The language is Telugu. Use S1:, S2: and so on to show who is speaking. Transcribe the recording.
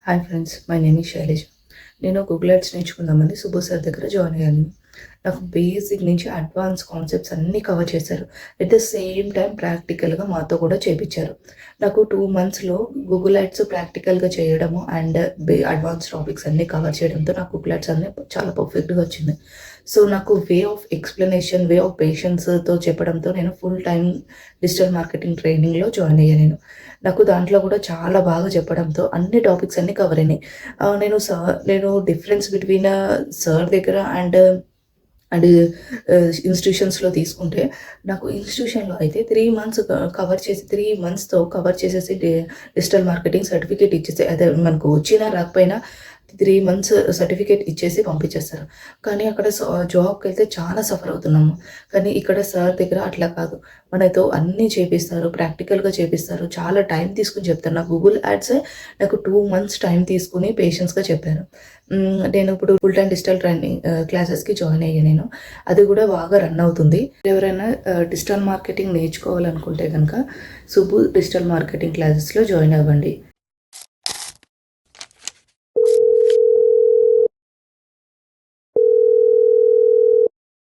S1: Hi friends, my name is Shailaja. నేను గూగుల్ యాడ్స్ నేర్చుకుందామని సుబ్బు సార్ దగ్గర జాయిన్ అయ్యాను. నాకు బేసిక్ నుంచి అడ్వాన్స్ కాన్సెప్ట్స్ అన్నీ కవర్ చేశారు. ఎట్ ద సేమ్ టైం ప్రాక్టికల్‌గా మాతో కూడా చేపిచ్చారు. నాకు 2 మంత్స్‌లో గూగుల్ యాడ్స్ ప్రాక్టికల్‌గా చేయడము అండ్ అడ్వాన్స్ టాపిక్స్ అన్నీ కవర్ చేయడంతో నాకు గూగుల్ యాడ్స్ అన్నీ చాలా పర్ఫెక్ట్‌గా వచ్చింది. సో, నాకు way of explanation, way of పేషెన్స్‌తో చెప్పడంతో నేను ఫుల్ టైమ్ డిజిటల్ మార్కెటింగ్ ట్రైనింగ్‌లో జాయిన్ అయ్యాను. నాకు దాంట్లో కూడా చాలా బాగా చెప్పడంతో అన్ని టాపిక్స్ అన్నీ కవర్ అయినాయి. నేను డిఫరెన్స్ బిట్వీన్ సార్ దగ్గర అండ్ ఇన్‌స్టిట్యూషన్స్‌లో తీసుకుంటే, నాకు ఇన్‌స్టిట్యూషన్‌లో అయితే 3 మంత్స్ కవర్ చేసి 3 మంత్స్‌తో కవర్ చేసేసి డిజిటల్ మార్కెటింగ్ సర్టిఫికేట్ ఇచ్చేసి అదే మనకు వచ్చినా రాకపోయినా 3 మంత్స్ సర్టిఫికేట్ ఇచ్చేసి పంపించేస్తారు. కానీ అక్కడ జాబ్‌కెళ్తే చాలా సఫర్ అవుతున్నాము. కానీ ఇక్కడ సార్ దగ్గర అట్లా కాదు. మనతో అన్నీ చేపిస్తారు. ప్రాక్టికల్‌గా చేపిస్తారు. చాలా టైం తీసుకొని చెప్తారు. నా గూగుల్ యాడ్సే నాకు 2 మంత్స్ టైం తీసుకొని పేషెన్స్‌గా చెప్పారు. నేను ఇప్పుడు ఫుల్ టైమ్ డిజిటల్ ట్రైనింగ్ క్లాసెస్‌కి జాయిన్ అయ్యా నేను. అది కూడా బాగా రన్ అవుతుంది. ఎవరైనా డిజిటల్ మార్కెటింగ్ నేర్చుకోవాలనుకుంటే గనక సుబ్బు డిజిటల్ మార్కెటింగ్ క్లాసెస్‌లో జాయిన్ అవ్వండి.